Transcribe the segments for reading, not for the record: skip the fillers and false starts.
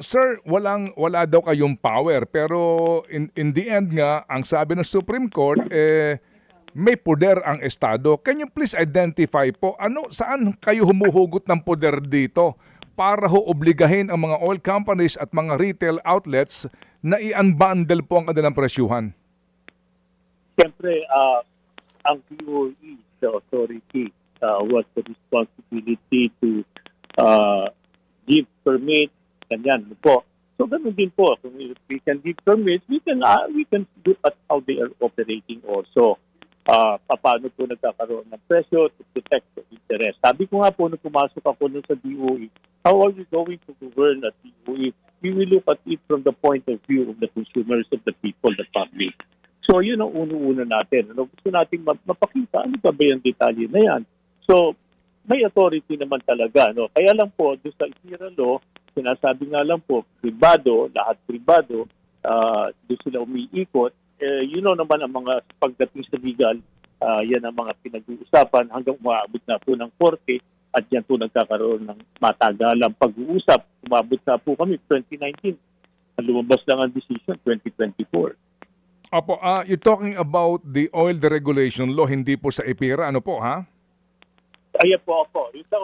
Sir, wala daw kayong power pero in the end nga ang sabi ng Supreme Court may poder ang estado. Can you please identify po saan kayo humuhugot ng poder dito para ho obligahin ang mga oil companies at mga retail outlets na i-unbundle po ang kanilang presyuhan? Siyempre, ang DOE, the authority, was the responsibility to give permit, ganyan po. So ganun din po, kung we can give permits, we can look at how they are operating also. Paano po nagkakaroon ng presyo to protect the interest. Sabi ko nga po, nung pumasok ako sa DOE, how are we going to govern at DOE? We will look at it from the point of view of the consumers, of the people, the public. So yun ang uno-uno natin. Gusto natin mapakita, ano ba yung detalye na yan? So may authority naman talaga. Kaya lang po, doon sa ICIRA law, sinasabi nga lang po, pribado, lahat pribado, doon sila umiikot. Naman ang mga pagdating sa legal, yan ang mga pinag-uusapan hanggang umaabot na po ng korte at yan po nagkakaroon ng matagalang pag-uusap. Umabot na po kami 2019. Lumabas lang ang decision 2024. Opo, you're talking about the oil deregulation law, hindi po sa EPIRA, ano po, ha? Ayan po ako. Yung sa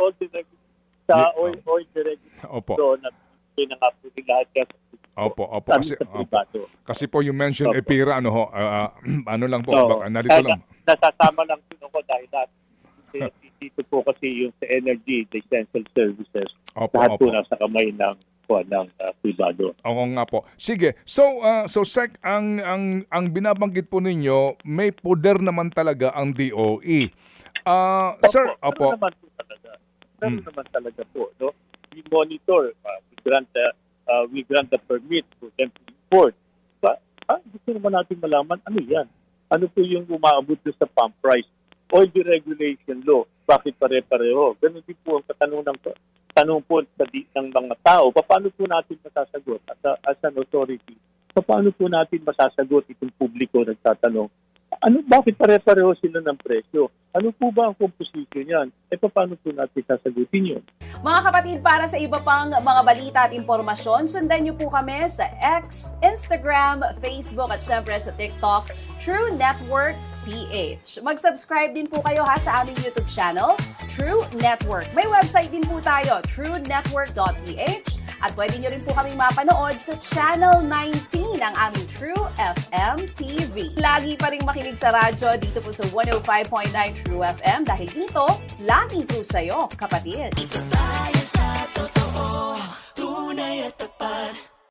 oil deregulation law na pinangap po lahat kasi Opo. Kasi po you mentioned Opo. EPIRA, ano lang po, narito lang. Nasasama lang po ako dahil dito po kasi yung sa energy, the essential services, lahat po nasa kamay ng pribado. Oo nga po. Sige. So Sec, ang binabanggit po ninyo, may poder naman talaga ang DOE. Sir, opo. Naman talaga po, no? We monitor, we grant the permit for them to import. Gusto naman natin malaman, ano yan? Ano po yung umaabot sa pump price? Oil deregulation law, bakit pare-pareho? Ganun din po ang tanong po ng mga tao. Paano po natin masasagot as an authority? Paano po natin masasagot itong publiko nagtatanong? Bakit pare-pareho sila ng presyo? Ano po ba ang composition yan? Paano po natin sasagutin yun? Mga kapatid, para sa iba pang mga balita at impormasyon, sundan niyo po kami sa X, Instagram, Facebook at syempre sa TikTok, True Network PH. Mag-subscribe din po kayo sa aming YouTube channel, True Network. May website din po tayo, truenetwork.ph, at pwede nyo rin po kaming mapanood sa Channel 19 ng aming True FM TV. Lagi pa rin makinig sa radyo dito po sa 105.9 True FM dahil dito, lagi po sa'yo, kapatid. Ito tayo sa